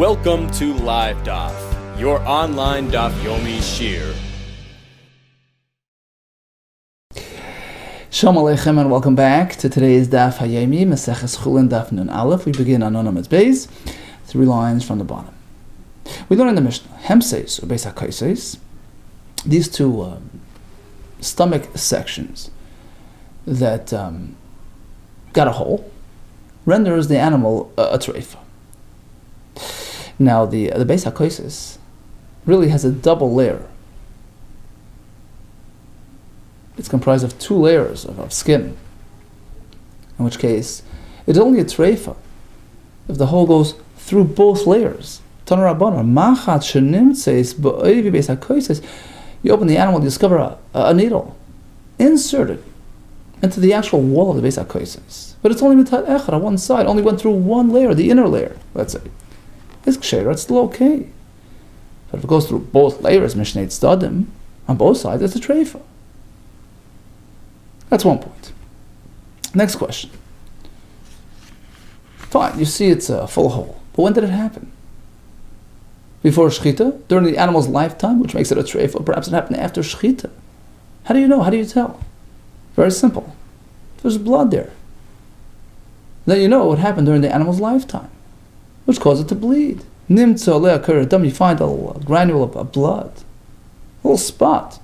Welcome to LiveDaf, your online Daf Yomi Shir. Shalom Aleichem and welcome back to today's Daf Hayomi, Maseches CHULLIN Daf Nun Aleph. We begin on Nun Amud Beis, 3 lines from the bottom. We learn in the Mishnah, Hemseis or Beis HaKaiseis, these two stomach sections that got a hole, renders the animal a treifa. Now the Beis HaKaiseis really has a double layer. It's comprised of 2 layers of skin, in which case it's only a treifa if the hole goes through both layers. You open the animal, you discover a needle inserted into the actual wall of the Beis HaKaiseis. But it's only mitat echad on one side, only went through one layer, the inner layer, let's say. It's ksheira, it's still okay. But if it goes through both layers, mishnei tzadim, on both sides, it's a treifa. That's one point. Next question. Fine, you see it's a full hole. But when did it happen? Before shechita? During the animal's lifetime, which makes it a treifa? Or perhaps it happened after shechita? How do you know? How do you tell? Very simple. There's blood there. Then you know what happened during the animal's lifetime, which caused it to bleed. Nimtza le'akar dam, you find a little granule of blood, a little spot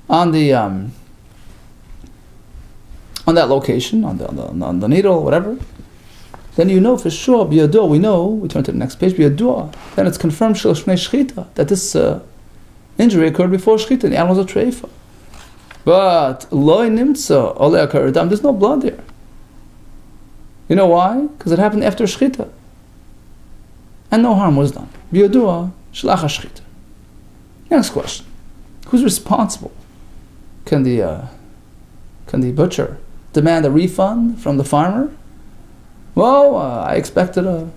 on the on that location, on the needle, whatever. Then you know for sure, biyadua, we turn to the next page, biyadua, then it's confirmed that this injury occurred before shechita, the animal's a treifa. But loy nimtza ole akar dam, there's no blood there. You know why? Because it happened after shechita, and no harm was done. Biyadua shlach shechita. Next question: who's responsible? Can the butcher demand a refund from the farmer? Well, I expected a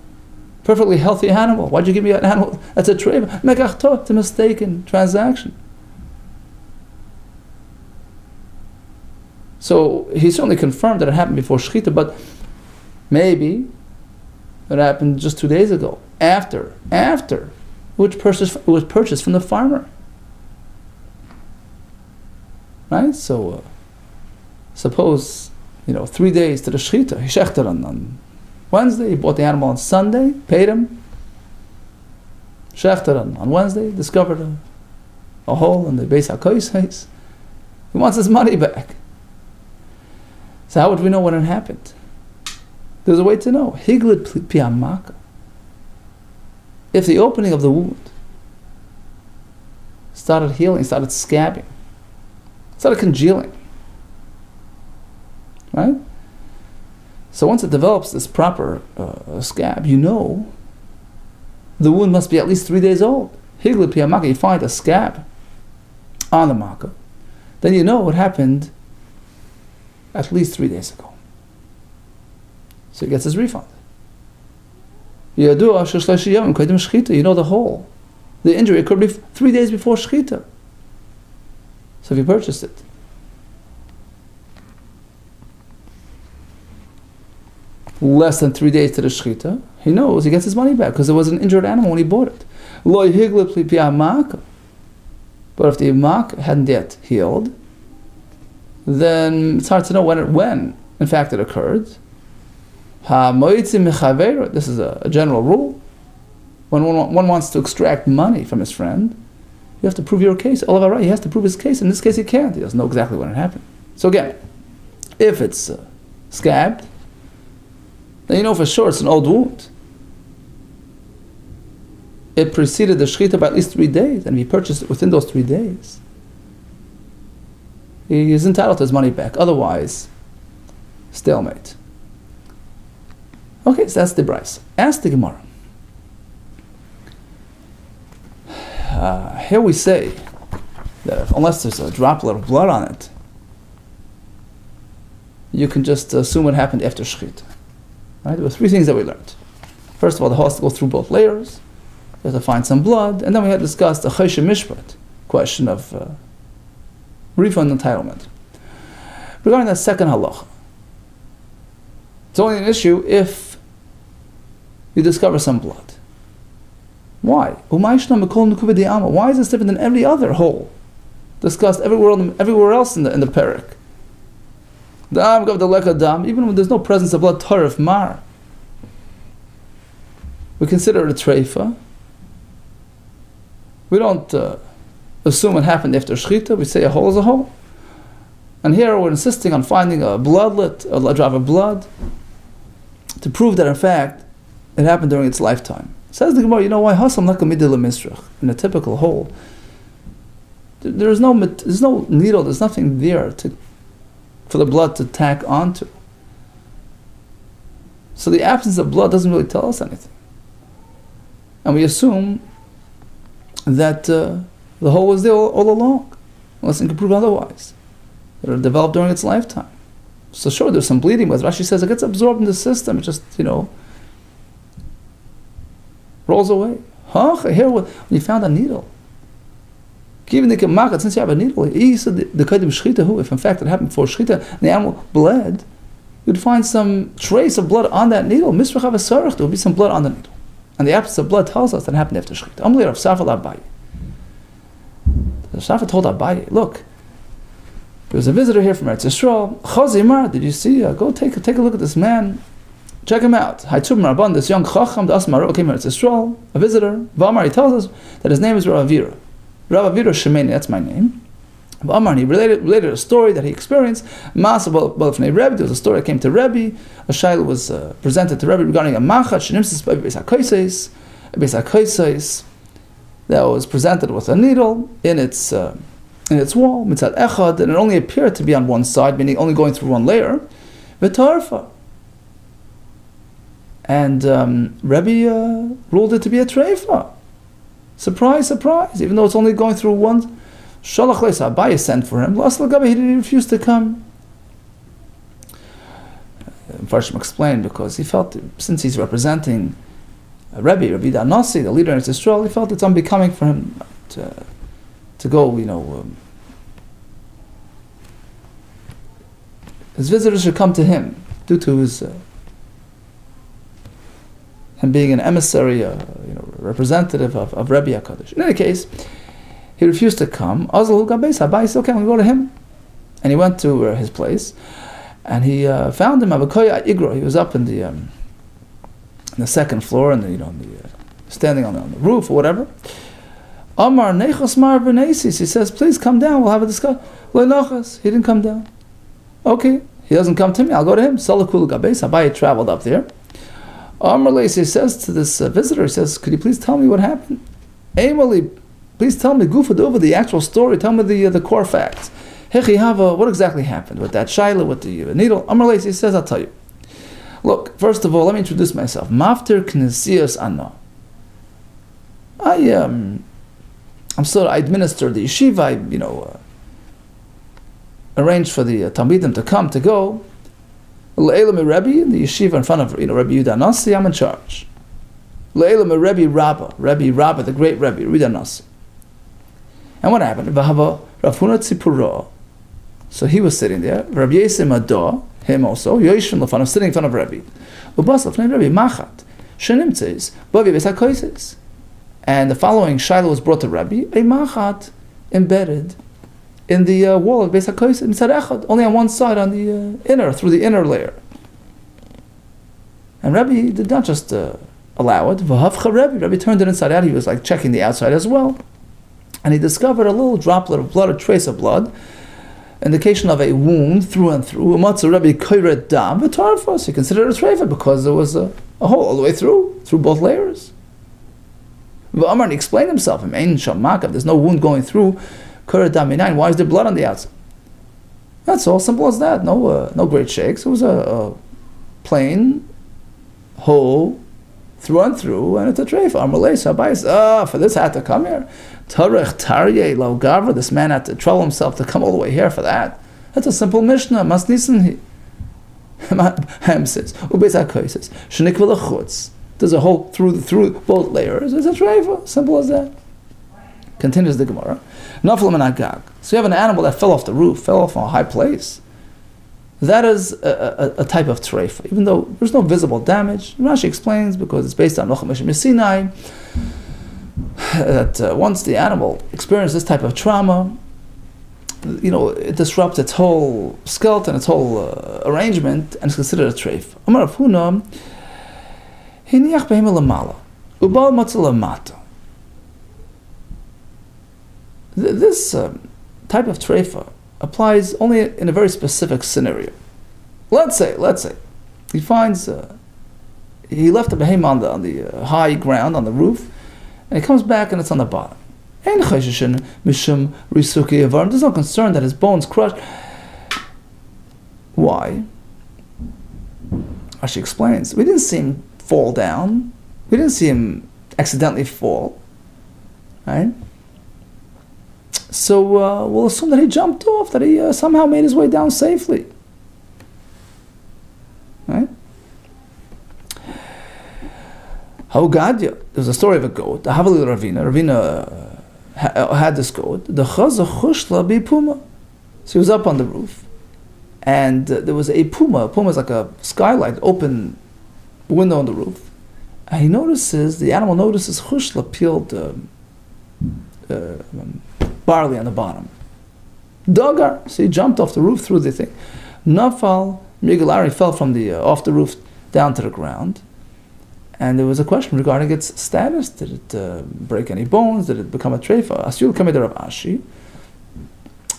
perfectly healthy animal. Why'd you give me an animal that's a treifa? Megachtot, it's a mistaken transaction. So he certainly confirmed that it happened before shechita, but maybe it happened just 2 days ago, after it was purchased from the farmer. Right? So suppose 3 days to the shechita, he shechted on Wednesday, he bought the animal on Sunday, paid him, shechted on Wednesday, discovered a hole in the Beis HaKaiseis. He wants his money back. So how would we know when it happened? There's a way to know. Higlit piamaka. If the opening of the wound started healing, started scabbing, started congealing, right? So once it develops this proper scab, the wound must be at least 3 days old. Higlit piamaka, you find a scab on the makkah, then you know what happened at least 3 days ago. So he gets his refund. You know the whole. The injury occurred 3 days before shechita. So if he purchased it, less than 3 days to the shechita, he knows he gets his money back because it was an injured animal when he bought it. But if the mak hadn't yet healed, then it's hard to know when in fact it occurred. This is a general rule. When one wants to extract money from his friend, you have to prove your case. He has to prove his case. In this case, he can't. He doesn't know exactly when it happened. So again, if it's scabbed, then you know for sure it's an old wound. It preceded the shechita by at least 3 days, and if he purchased it within those 3 days, he is entitled to his money back. Otherwise, stalemate. Okay, so that's the Bryce. Ask the Gemara. Here we say that unless there's a droplet of blood on it, you can just assume what happened after shechita. Right? There were 3 things that we learned. First of all, the hole has to go through both layers. You have to find some blood, and then we had discussed the choshen mishpat question of refund entitlement. Regarding that second halacha, it's only an issue if you discover some blood. Why? Why is this different than every other hole discussed everywhere else in the parak? Even when there's no presence of blood, tarif mar, we consider it a treifa. We don't assume it happened after shechita. We say a hole is a hole. And here we're insisting on finding a bloodlet, a drop of blood, to prove that in fact it happened during its lifetime. Says the Gemara, you know why? In a typical hole, there's no needle, there's nothing there for the blood to tack onto. So the absence of blood doesn't really tell us anything. And we assume that the hole was there all along, unless it can prove otherwise, that it developed during its lifetime. So sure, there's some bleeding, but Rashi says it gets absorbed in the system, it just, rolls away. Here, when you found a needle, even the kemakat, since you have a needle, he said the kaidim shchita, if in fact it happened before shchita, and the animal bled, you'd find some trace of blood on that needle. Misrach avasarach, there would be some blood on the needle. And the absence of blood tells us that it happened after shchita. Amalei Rav Safra Abaye. The Safra told Abaye, look, there's a visitor here from Eretz Yisrael. Chazimar, did you see? Go take a look at this man. Check him out. Haitzub Marban, this young chacham, the Asmaro came here to Yisrael, a visitor. V'amar, he tells us that his name is Rav Avira. Rav Avira Shemeni, that's my name. V'amar, he related a story that he experienced. Masa Balafnei Rebbe, there was a story that came to Rebbe. A shayla was presented to Rebbe regarding a machat, shenimsis beis hakosais, that was presented with a needle in its wall, mitzad echad, and it only appeared to be on one side, meaning only going through one layer. V'tarfa. And Rebbe ruled it to be a treifa. Surprise, surprise! Even though it's only going through one. Shalach leisa Abaye sent for him. He refused to come. Farshim explained because he felt, since he's representing Rabbi Danasi, the leader in Israel, he felt it's unbecoming for him to go. His visitors should come to him due to his. And being an emissary, representative of Rebbe HaKadosh. In any case, he refused to come. Abaye said, okay, we'll go to him. And he went to his place, and he found him, Avakoya Igro. He was up in the second floor, and standing on the roof or whatever. Amar Nechos Mar V'Nesis. He says, please come down, we'll have a discussion. He didn't come down. Okay, he doesn't come to me, I'll go to him. Salakul Gabeis. Abaye traveled up there. Amar says to this visitor, he says, could you please tell me what happened? Amali, please tell me, Gufad over the actual story, tell me the core facts. Hechihava, what exactly happened with that shaila, with the needle? Amar says, I'll tell you. Look, first of all, let me introduce myself. Maftir Knesias Anna. I administer the yeshiva, arranged for the Talmidim to go. Le'elam Rebbe, the yeshiva in front of Rebbe Yehuda Nasi, I'm in charge. Le'elam Rebbe Rabba, the great Rebbe Yehuda Nasi. And what happened? V'hava Rav Huna Tzipura. So he was sitting there. Rabbi Yisem Adah, him also. Yoishvin Lefanav, sitting in front of Rebbe. Ubas Lefnei Rebbe Machat Shenimtzes Bavi Beis HaKoises. And the following shaila was brought to Rebbe: a machat embedded in the wall of Beis HaKoises, mitzad echad, only on one side, on the through the inner layer. And Rebbe did not just allow it. V'havcha Rebbe turned it inside out. He was like checking the outside as well, and he discovered a little droplet of blood, a trace of blood, indication of a wound through and through. Umatzu Rebbe koiret dam v'tarfos. He considered it a treifa because there was a hole all the way through both layers. V'amar, and he explained himself. There's no wound going through. Why is there blood on the outside? That's all, simple as that. No great shakes. It was a plain hole through and through, and it's a treifa. For this I had to come here. This man had to trouble himself to come all the way here for that. That's a simple Mishnah. Mas nisan Ham says, there's a hole through both layers. It's a treifa. Simple as that. Continues the Gemara. So you have an animal that fell off the roof, fell off from a high place. that is a type of treifa, even though there's no visible damage. Rashi explains because it's based on Nocham Sinai that once the animal experiences this type of trauma, it disrupts its whole skeleton, its whole arrangement, and it's considered a treif. Amar Rav Huna, hiniach behem lamala, ubal matzah lamata. This type of treifa applies only in a very specific scenario. Let's say he finds he left the behem on the high ground on the roof, and he comes back and it's on the bottom. There's no concern that his bones crushed. Why? Rashi explains. We didn't see him fall down. We didn't see him accidentally fall. Right? So we'll assume that he jumped off, that he somehow made his way down safely. Right? Haugadia. There's a story of a goat. The Havali Ravina had this goat. The chaza chushla bi puma. So he was up on the roof, and there was a puma. A puma is like a skylight, open window on the roof. And the animal notices chushla, peeled barley on the bottom. Dagar. So he jumped off the roof through the thing. Nafal Migalari fell from off the roof down to the ground. And there was a question regarding its status. Did it break any bones? Did it become a treifa? Asyul Kamei Rav Ashi.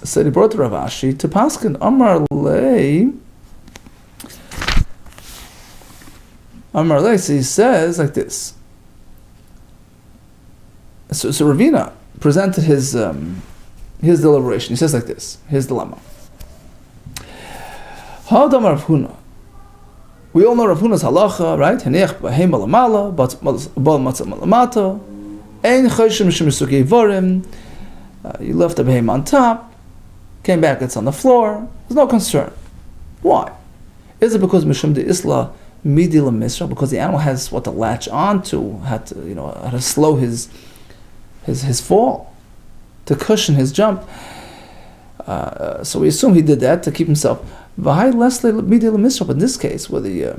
So he brought Rav Ashi to Paskin. Amar Lei. So he says like this. So Ravina presented his deliberation. He says like this. His dilemma. Ha'adam Rav Huna. We all know Rav Huna's halacha, right? Heniach b'heim alamala, bal matzah malamata, ein chayshim mishum misukei vorim. You left the behem on top, came back, it's on the floor. There's no concern. Why? Is it because mishum de isla midi l'misra? Because the animal has what to latch on to, had to slow his fall, to cushion his jump. So we assume he did that to keep himself. But in this case, where the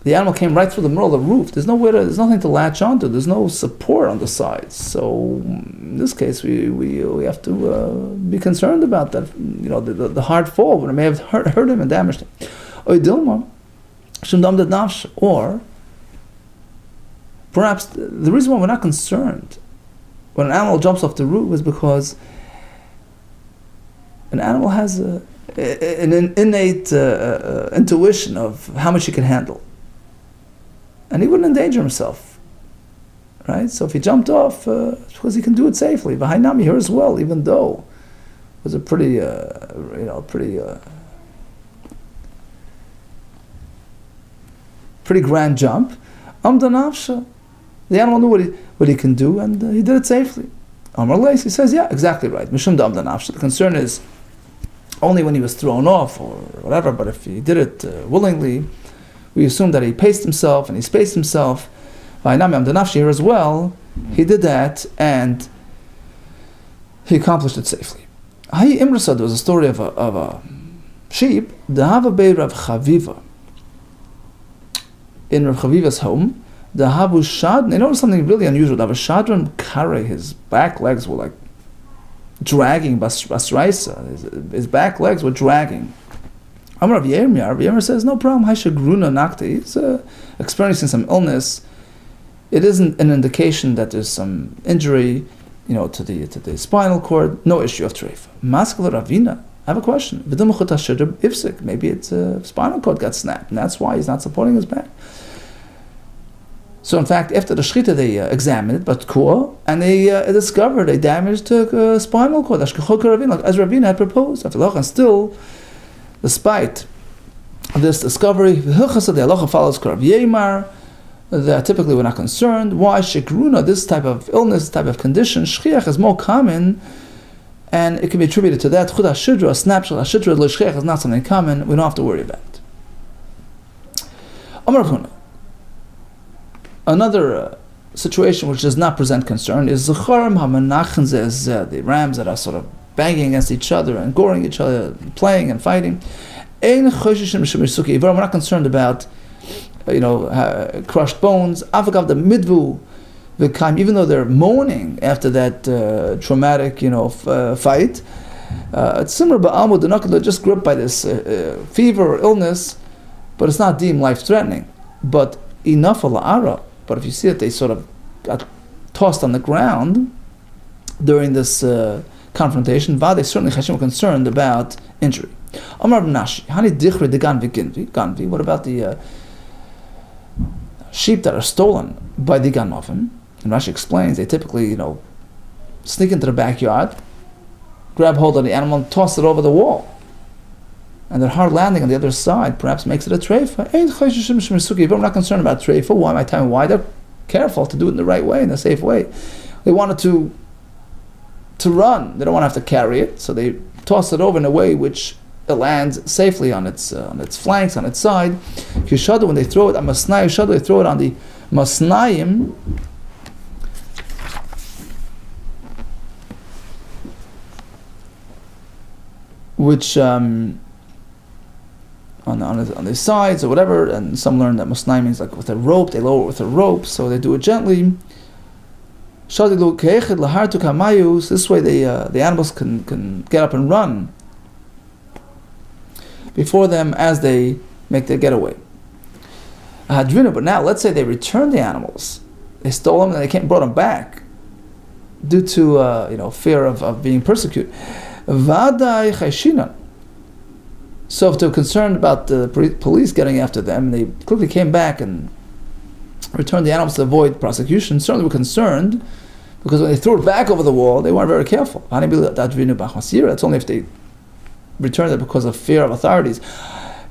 animal came right through the middle of the roof, there's nothing to latch onto. There's no support on the sides. So in this case, we have to be concerned about that. The hard fall, when it may have hurt him and damaged him. Or perhaps the reason why we're not concerned when an animal jumps off the roof is because an animal has an innate intuition of how much he can handle, and he wouldn't endanger himself, right? So if he jumped off, it's because he can do it safely. V'hainami here as well, even though it was a pretty grand jump. Amdanavsha, the animal knew what he can do, and he did it safely. Amar Leis, he says, yeah, exactly right. Mishum amdanavsha. The concern is only when he was thrown off or whatever, but if he did it willingly, we assume that he paced himself and he spaced himself. Here as well, he did that and he accomplished it safely. There was a story of a sheep, the Hava Bei Rav Chaviva. In Rav Chaviva's home, the Havu Shad, they noticed something really unusual. The Havu Shadran Kare, his back legs were like dragging basraisa. His back legs were dragging. Amar Rav Yirmiyah says, no problem. Haishagruna nakti. He's experiencing some illness. It isn't an indication that there's some injury, to the spinal cord. No issue of treif. Maskala Ravina. I have a question. Maybe it's spinal cord got snapped, and that's why he's not supporting his back. So in fact, after the shchita, they examined it, but core, and they discovered a damage to spinal cord, as Ravina had proposed. And still, despite this discovery, the halacha follows Rav Yemar, that typically we're not concerned. Why shikruna, this type of illness, this type of condition, shchiach is more common, and it can be attributed to that. Chud hashidra, a snapshot hashidra, l'shchiach is not something common. We don't have to worry about it. Amar Rav Huna. Another situation which does not present concern is the rams that are sort of banging against each other and goring each other, playing and fighting. We're not concerned about, crushed bones. Even though they're mourning after that traumatic, fight. It's similar, but they're just gripped by this fever or illness, but it's not deemed life-threatening. But enough la'ara. But if you see that they sort of got tossed on the ground during this confrontation, they certainly were concerned about injury. What about the sheep that are stolen by the ganavim? And Rashi explains they typically, sneak into the backyard, grab hold of the animal and toss it over the wall. And their hard landing on the other side perhaps makes it a treifa. We're not concerned about treifa. Why am I telling you why? They're careful to do it in the right way, in a safe way. They wanted to run. They don't want to have to carry it, so they toss it over in a way which it lands safely on its flanks, on its side. When they throw it, they throw it on the masnayim, which on the sides or whatever, and some learn that masnayim means like with a rope. They lower it with a rope, so they do it gently. This way, the animals can get up and run before them as they make their getaway. But now, let's say they return the animals. They stole them and they brought them back due to fear of being persecuted. So if they're concerned about the police getting after them, they quickly came back and returned the animals to avoid prosecution. Certainly were concerned, because when they threw it back over the wall, they weren't very careful. That's only if they returned it because of fear of authorities,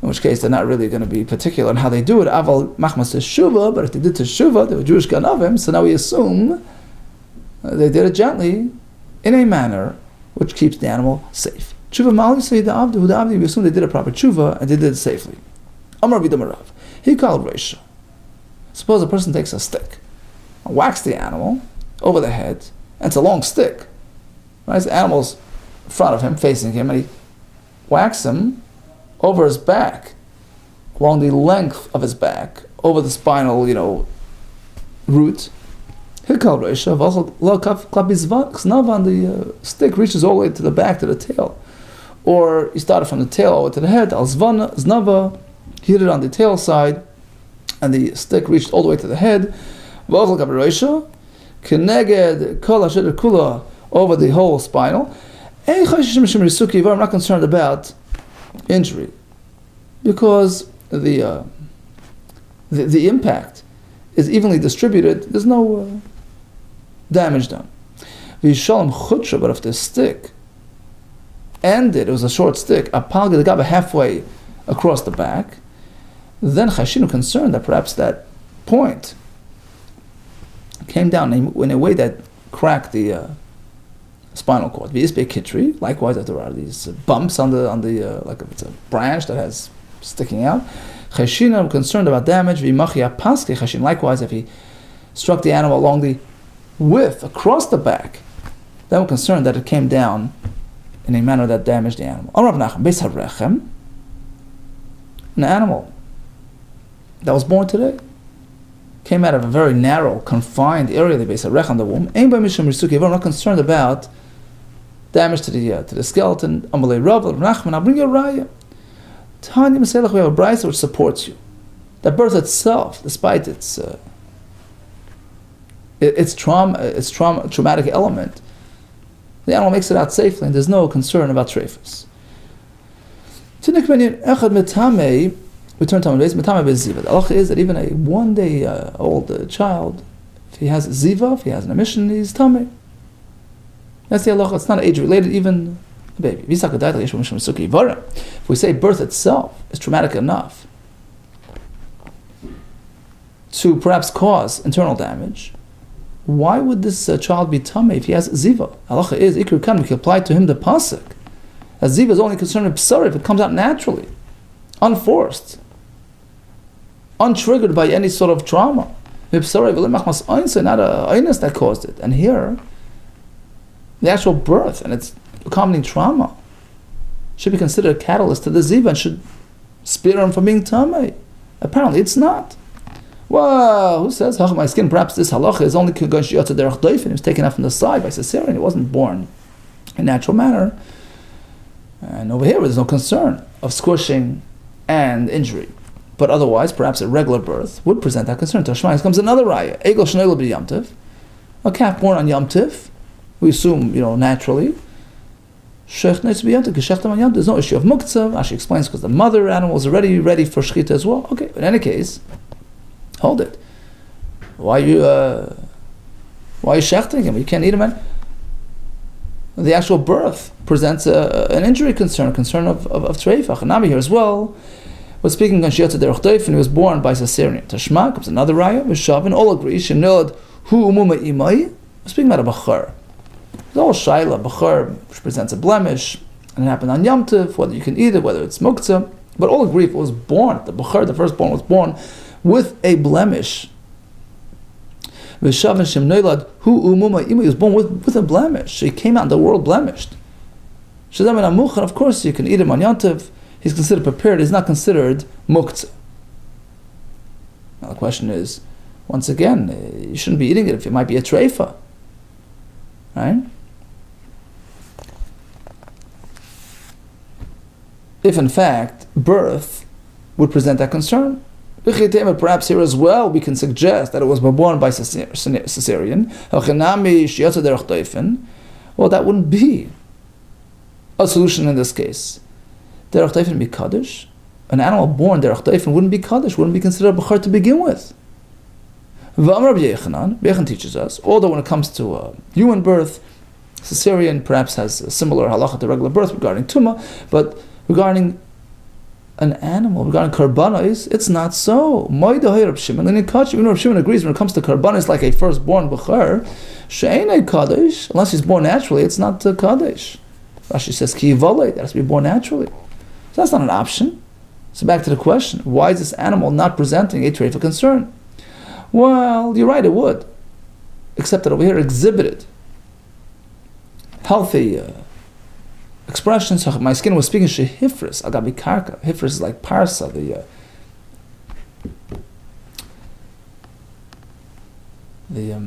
in which case they're not really going to be particular in how they do it. Aval machmas teshuva, but if they did teshuva, they were Jewish ganavim, so now we assume they did it gently, in a manner which keeps the animal safe. Tshuva mali say the avdi, we assume they did a proper tshuva and they did it safely. Amar b'damarav, he called Reisha. Suppose a person takes a stick and whacks the animal over the head, and it's a long stick. Right? The animal's in front of him, facing him, and he whacks him over his back, along the length of his back, over the spinal, root. Hikal Reisha, the stick reaches all the way to the back, to the tail. Or he started from the tail over to the head, al znava, hit it on the tail side, and the stick reached all the way to the head. Keneged kol asher kula, over the whole spinal. I'm not concerned about injury, because the impact is evenly distributed. There's no damage done. But if the stick ended, it was a short stick, halfway across the back, then Chashinu concerned that perhaps that point came down in a way that cracked the spinal cord. Likewise, if there are these bumps on the like if it's a branch that has sticking out, Chashinu concerned about damage. Likewise, if he struck the animal along the width across the back, then we're concerned that it came down in a manner that damaged the animal. An animal that was born today came out of a very narrow, confined area, the base of Rech on the womb. I'm not concerned about damage to the skeleton. I'll bring you a raya. We have a brisa which supports you. That birth itself, despite its traumatic element, the animal makes it out safely, and there's no concern about treifus. We turn to Talmud Bavli. The halacha is that even a 1 day old child, if he has ziva, if he has an emission, he's tamei. That's the halacha. It's not age related, even a baby. If we say birth itself is traumatic enough to perhaps cause internal damage, why would this child be tamei if he has ziva? Halacha is ikr kan, we can apply to him the pasuk. As ziva is only concerned with psara if it comes out naturally, unforced, untriggered by any sort of trauma. Not a aynus that caused it. And here, the actual birth and its accompanying trauma should be considered a catalyst to the ziva and should spare him from being tamei. Apparently it's not. Well, who says, my skin, perhaps this halacha is only going to derech doifin. He was taken out from the side by cesarean. He wasn't born in natural manner. And over here, there's no concern of squishing and injury. But otherwise, perhaps a regular birth would present that concern. Tashmai comes another raya. Egel shnei l'b'di Yom Tov. A calf born on Yom Tov, we assume, naturally. There's no issue of muktzah. Rashi explains because the mother animal is already ready for shechita as well. Okay, in any case, hold it. Why are you shechting him? You can't eat him. The actual birth presents an injury concern of treifach. And Nami here as well was speaking on Shiyat Derech Doif, and he was born by cesarean. Tashma comes another raya. V'shavin all agree. Shenod hu umuma imai. We're speaking about a bachar. It's all shaila, bachar, which presents a blemish, and it happened on Yom Tov, whether you can eat it, whether it's muktzah, but all agree if it was born, the bachar, the firstborn, was born with a blemish. V'shavin shem noilad hu umuma imai, he was born with a blemish, so he came out in the world blemished. Shazam and amuchan, of course, you can eat him on Yom Tov, he's considered prepared, he's not considered muktzah. Now the question is, once again, you shouldn't be eating it if it might be a treifa. Right? If in fact birth would present that concern, perhaps here as well we can suggest that it was born by cesarean. Well, that wouldn't be a solution in this case. Derech doifin be kaddish. An animal born derech doifin wouldn't be kaddish, wouldn't be considered a bachar to begin with. V'amar B'Yechanan teaches us, although when it comes to human birth, cesarean perhaps has a similar halacha to regular birth regarding tumah, but regarding an animal, regarding karbanos, it's not so. Even Rav Shimon agrees when it comes to karbanos, like a firstborn bachar, she'enei kaddish, unless he's born naturally, it's not kaddish. Rashi says ki yivalei, that has to be born naturally. So that's not an option. So back to the question, why is this animal not presenting a treifa concern? Well, you're right, it would. Except that over here exhibited healthy expressions. My skin was speaking shehifris, agabi karka. Hifris is like parsa, the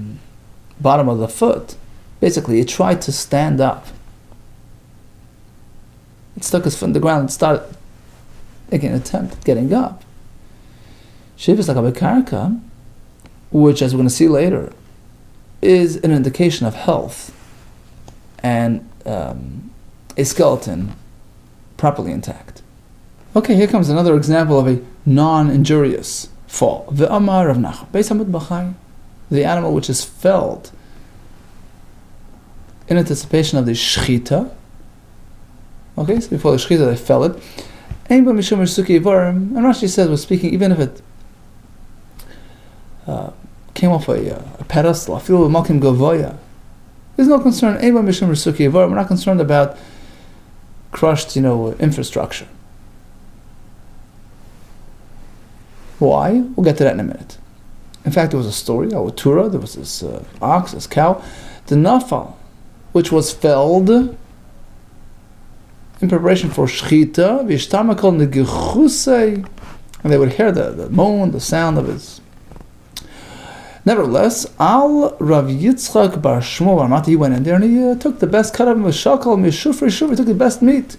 bottom of the foot. Basically, it tried to stand up. It stuck its foot in the ground and started making an attempt at getting up. Shehifris agabi karka, which, as we're going to see later, is an indication of health and a skeleton properly intact. Okay, here comes another example of a non-injurious fall. Ve'amar Rav Nachman, Beis Hamud Bachai, the animal which is felled in anticipation of the shechita. Okay, so before the shechita they fell it. And Rashi says, we're speaking, even if it came off a pedestal, I feel malkim gavoya. There's no concern. We're not concerned about crushed, infrastructure. Why? We'll get to that in a minute. In fact, there was a story, our Torah, there was this ox, this cow, the nafal, which was felled in preparation for shechita, and they would hear the moan, the sound of his. Nevertheless, Al Rav Yitzchak Bar Shmuel Bar Mati, he went in there and he took the best cut of him, shakal, mishufri, shufri, he took the best meat.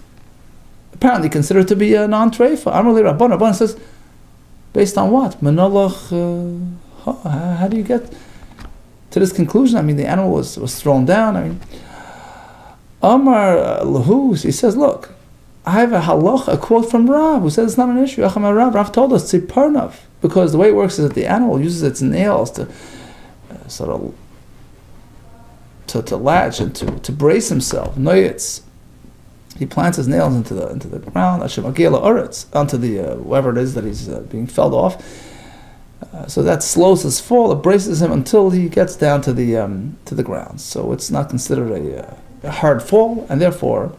Apparently considered to be a non-treifa. Amrli Rabban says, based on what? Menolach, how do you get to this conclusion? I mean, the animal was thrown down. Amar Lahu, he says, look, I have a quote from Rav, who says it's not an issue. Rav told us, Tziparnav. Because the way it works is that the animal uses its nails to to latch and to brace himself. He plants his nails into the ground. Onto the whatever it is that he's being felled off. So that slows his fall. It braces him until he gets down to the ground. So it's not considered a hard fall, and therefore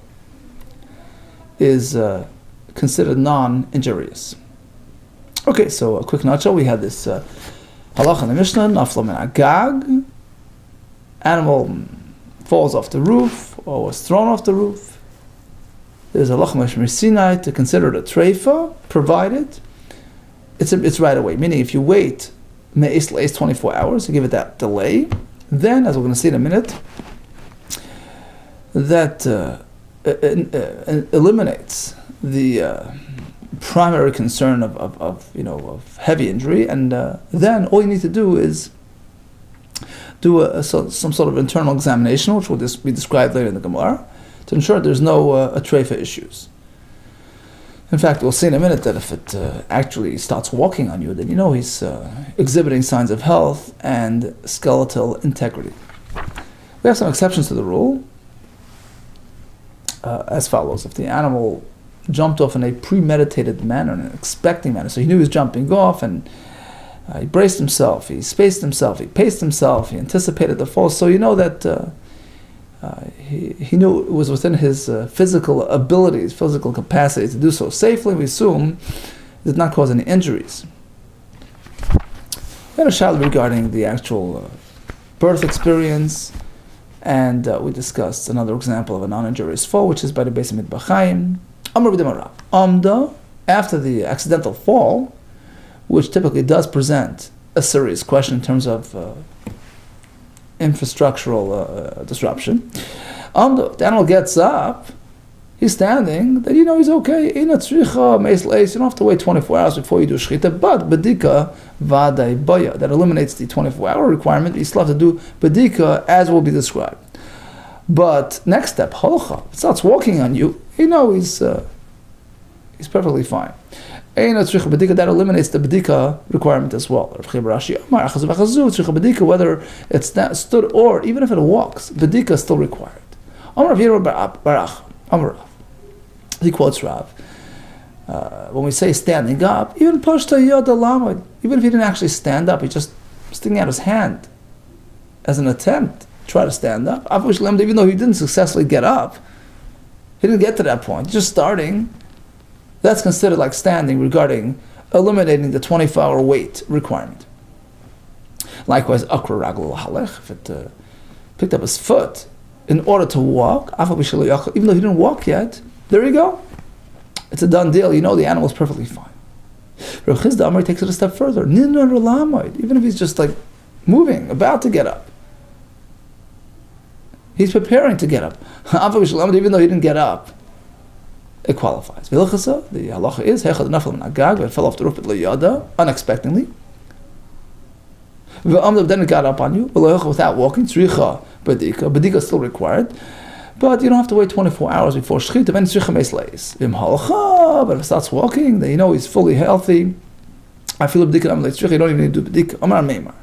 is considered non-injurious. Okay, so a quick nutshell. We had this halach in the Mishnah, nafla min agag. Animal falls off the roof or was thrown off the roof. there's a halacha mishmir Sinai to consider it a treifa, provided it's right away. Meaning, if you wait me'is le'is 24 hours, you give it that delay, then, as we're going to see in a minute, that eliminates the primary concern of heavy injury, and then all you need to do is do some sort of internal examination, which will be described later in the Gemara, to ensure there's no atrefa issues. In fact, we'll see in a minute that if it actually starts walking on you, then you know he's exhibiting signs of health and skeletal integrity. We have some exceptions to the rule, as follows. If the animal jumped off in a premeditated manner, in an expecting manner, so he knew he was jumping off, and he braced himself, he spaced himself, he paced himself, he anticipated the fall, so you know that he knew it was within his physical abilities, physical capacity to do so safely. We assume it did not cause any injuries. We had a shayla regarding the actual birth experience, and we discussed another example of a non-injurious fall, which is by the Beis Mikbachayim. Amda, after the accidental fall, which typically does present a serious question in terms of infrastructural disruption. The animal gets up, he's standing, then you know he's okay. You don't have to wait 24 hours before you do shchita, but bedika vaday baya, that eliminates the 24-hour requirement. You still have to do bedika as will be described. But next step, halacha, it starts walking on you, you know he's perfectly fine. That eliminates the bedika requirement as well. Whether it's stood or even if it walks, bedika is still required. He quotes Rav. When we say standing up, even if he didn't actually stand up, he just sticking out his hand as an attempt to try to stand up. Even though he didn't successfully get up, he didn't get to that point. Just starting. That's considered like standing regarding eliminating the 24-hour wait requirement. Likewise, akra raglu halech, if it picked up his foot in order to walk, even though he didn't walk yet, there you go. It's a done deal. You know the animal is perfectly fine. Rav Chizda Amar takes it a step further. Even if he's just like moving, about to get up. He's preparing to get up. Even though he didn't get up, it qualifies. The halacha is it fell off the roof unexpectedly. Then it got up on you without walking. Bedika is still required, but you don't have to wait 24 hours before shchita. But if it starts walking, then you know he's fully healthy. I feel bedika. You don't even need to do bedika. Amar meimar.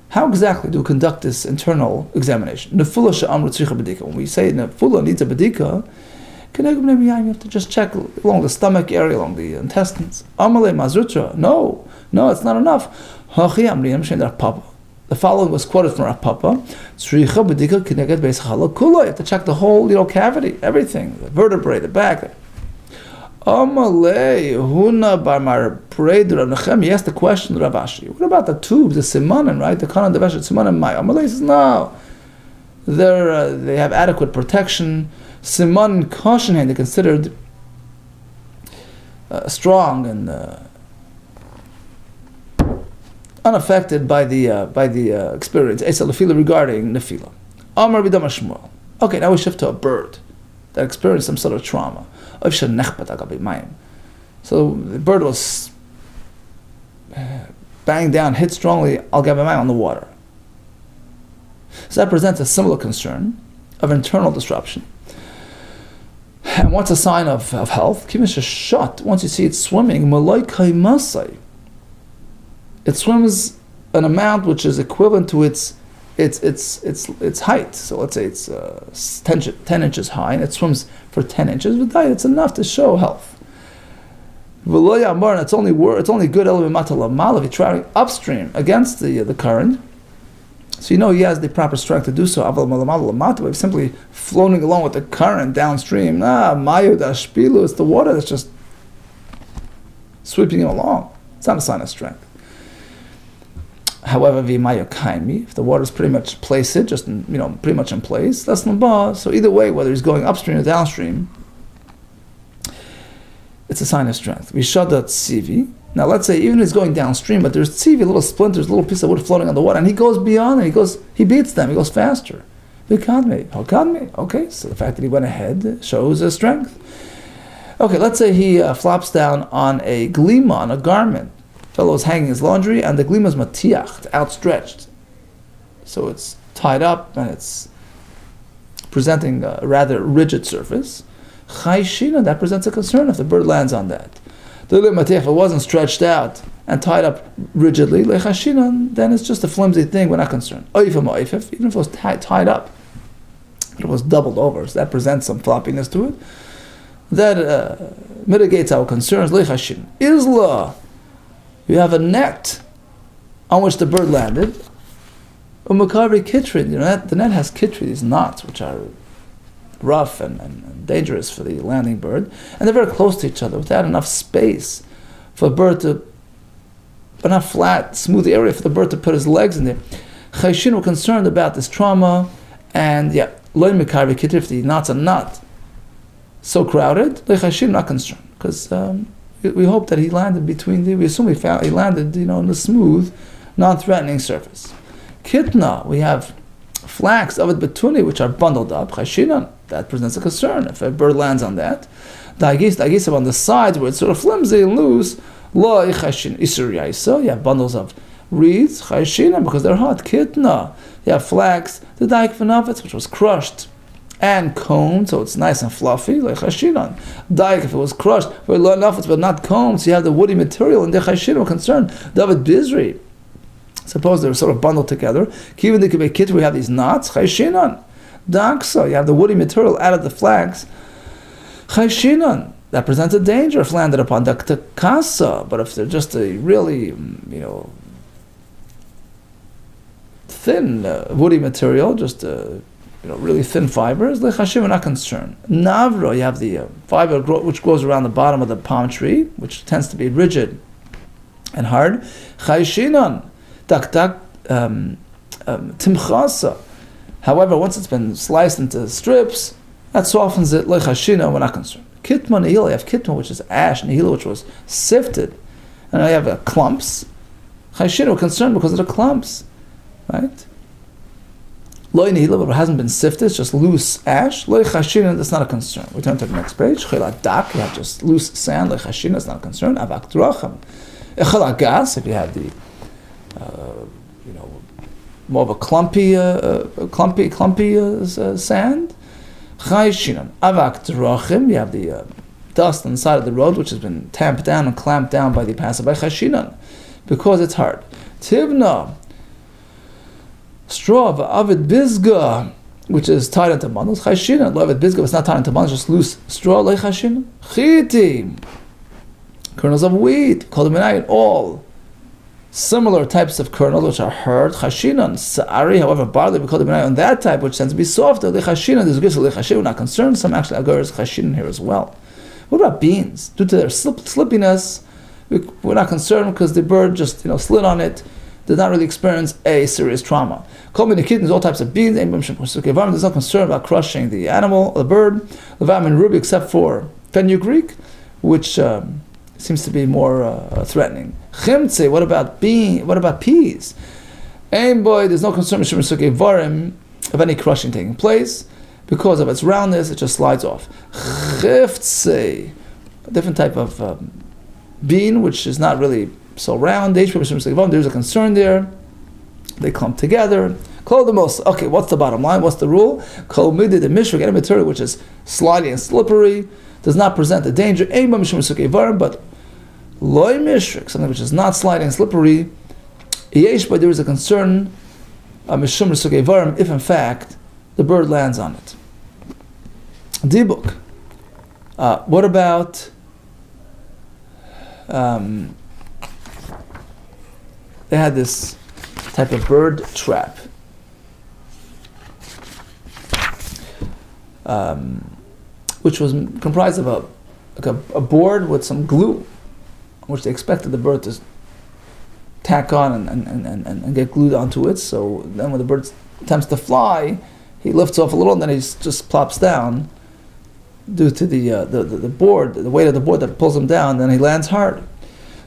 How exactly do we conduct this internal examination? When we say nefula needs a bedika, you have to just check along the stomach area, along the intestines. No, it's not enough. The following was quoted from Rav Papa. You have to check the whole cavity, everything, the vertebrae, the back. He asked the question to Rav Ashi. What about the tubes, the simanim, right? The kanan deveshet simanim mai. Amalei says no. They have adequate protection. Siman koshin, they're considered strong and unaffected by the experience. Esa lefila regarding nefila. Amar b'dam Shmuel. Okay, now we shift to a bird that experienced some sort of trauma. So the bird was banged down, hit strongly, on the water. So that presents a similar concern of internal disruption. And what's a sign of health? Once you see it swimming, it swims an amount which is equivalent to its height. So let's say it's 10 inches high, and it swims for 10 inches. But it's enough to show health. And it's only good if you're traveling upstream against the current. So you know he has the proper strength to do so. If simply floating along with the current downstream, it's the water that's just sweeping him along. It's not a sign of strength. However, if the water is pretty much placed, just pretty much in place, that's naba. So either way, whether he's going upstream or downstream, it's a sign of strength. Vishada tzivi. Now let's say even if he's going downstream, but there's tzivi, little splinters, little piece of wood floating on the water, and he goes beyond it. He beats them. He goes faster. Vikadme. Okay, so the fact that he went ahead shows his strength. Okay, let's say he flops down on a glima, on a garment. Fellow is hanging his laundry, and the glima is matiach, outstretched. So it's tied up, and it's presenting a rather rigid surface. Chayshina, that presents a concern if the bird lands on that. If it wasn't stretched out and tied up rigidly, then it's just a flimsy thing, we're not concerned. Even if it was tied up, it was doubled over, so that presents some floppiness to it. That mitigates our concerns. Isla, you have a net on which the bird landed. Umakari kitrid, the net has kitrid, these knots, which are rough and dangerous for the landing bird, and they're very close to each other without enough space for a bird to, enough flat, smooth area for the bird to put his legs in there. Chayshin were concerned about this trauma, and loy mikari kitrid, if the knots are not so crowded, Chayshin not concerned, because we hope that he landed we assume he landed, in a smooth, non-threatening surface. Kitna, we have flax of it betuni, which are bundled up. Chayshinan, that presents a concern if a bird lands on that. Dagis on the sides where it's sort of flimsy and loose. Lo chayshin isur yaisa. You have bundles of reeds. Chayshinan, because they're hot. Kitna, you have flax. The daik v'navitz, which was crushed and combed, so it's nice and fluffy. Like chayshinan. Daik, if it was crushed, very low enough, but not combed, so you have the woody material. And the chayshinan were concerned. David Bizri. Suppose they're sort of bundled together. Even they could be kit, we have these knots. Chayshinan. Daksa, you have the woody material out of the flax. Chayshinan, that presents a danger if landed upon daktakasa. But if they're just a really, thin woody material, just really thin fibers, lechashim, we're not concerned. Navro, you have the fiber which goes around the bottom of the palm tree, which tends to be rigid and hard. Chayshinan. Timchasa. However, once it's been sliced into strips, that softens it. Lechashina, we're not concerned. Kitma nehila, you have kitma, which is ash, nehila, which was sifted, and now you have clumps. Chashina, we're concerned because of the clumps, right? Loy nehila, but it hasn't been sifted; it's just loose ash. Loy chashina, that's not a concern. We turn to the next page. Chila dak, you have just loose sand. Loy chashina, that's not a concern. Avak dracham. Echel gas, if you have the more of a clumpy sand. Chayshinan. Avak drachim, you have the dust on the side of the road which has been tamped down and clamped down by the passerby. Chayshinan, because it's hard. Tivna, straw, avid bizga, which is tied into bundles. Chayshinan, avid bizga, it's not tied into bundles, just loose straw. Chayshinan. Chiti, kernels of wheat, called them all similar types of kernels which are hard. Chashinan, sa'ari, however, barley, we call them on that type which tends to be softer. Chashinan, there's good, so we're not concerned. Some actually agar is chashinan here as well. What about beans? Due to their slippiness, we're not concerned because the bird just slid on it, did not really experience a serious trauma. Kol mini kittens, all types of beans. There's no concern about crushing the animal, the bird. Levam and ruby, except for fenugreek, which seems to be more threatening. Chimtze, what about peas? And boy, there's no concern of any crushing taking place. Because of its roundness, it just slides off. Chiftzei, a different type of bean, which is not really so round. There's a concern there. They clump together. Kol demos. Okay, what's the bottom line? What's the rule? Kol midi the mishrik, any material which is slimy and slippery, does not present a danger. But loy mishrik, something which is not sliding and slippery, yesh, but there is a concern if in fact the bird lands on it. Dibuk. What about they had this type of bird trap, which was comprised of a board with some glue, which they expected the bird to tack on and get glued onto it. So then when the bird attempts to fly, he lifts off a little and then he just plops down due to the board, the weight of the board that pulls him down. Then he lands hard.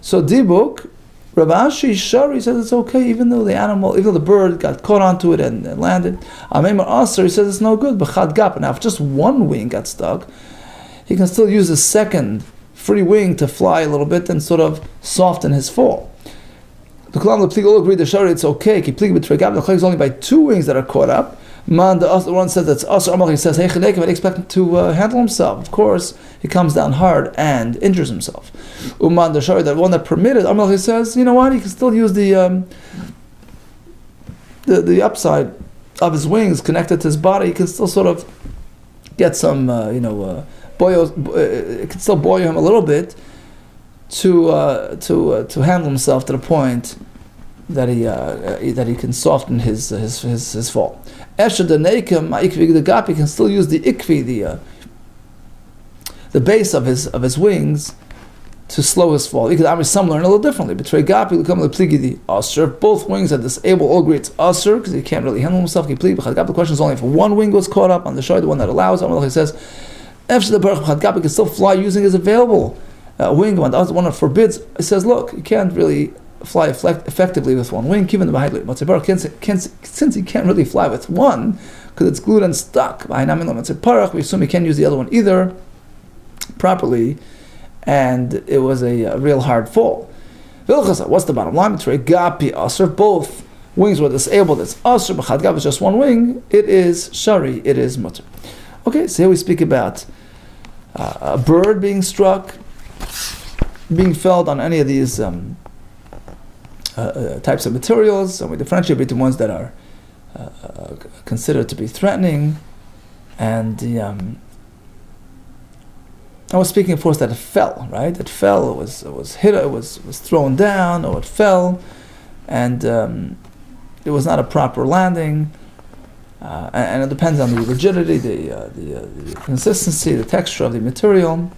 So Dibuk, Rav Ashi Shari says it's okay even though the bird got caught onto it and landed. Amemar Aser, he says it's no good. B'chad gap. Now if just one wing got stuck, he can still use the second free wing to fly a little bit and sort of soften his fall. The Kulam all agree the Shari it's okay. The Chalik is only by two wings that are caught up. The one says that's Aser Amalek. He says, hey, Chilek, I expect him to handle himself. Of course, he comes down hard and injures himself. Uman the Shari, that one that permitted, Amalek says, you know what, he can still use the upside of his wings connected to his body. He can still sort of get some, it can still buoy him a little bit to handle himself to the point that he can soften his fall. Esher the Nekim, the Gapi can still use the ikvi, the base of his wings to slow his fall. Some learn a little differently. But Gapi become the pligi the Aser. Both wings are disabled. All agree it's Aser because he can't really handle himself. The question is only if one wing was caught up on the show, the one that allows. He says, Esher the Baruch Gapi can still fly using his available wing. One that forbids. It says, look, you can't really fly effectively with one wing. Given the since he can't really fly with one because it's glued and stuck. We assume he can't use the other one either properly, and it was a real hard fall. What's the bottom line? Both wings were disabled. It's Aser, B'chad Gap is just one wing. It is Shari, it is Mutter. Okay, so here we speak about a bird being struck, being felled on any of these types of materials, and we differentiate between ones that are considered to be threatening, and I was speaking, of course, that it fell, right? It fell, it was hit, it was thrown down, or it fell, and it was not a proper landing, and it depends on the rigidity, the consistency, the texture of the material,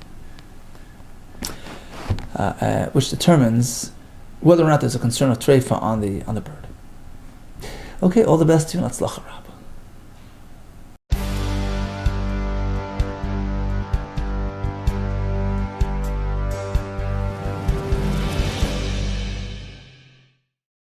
which determines whether or not there's a concern of treifa on the bird. Okay, all the best to you, and Atzlacha Rab.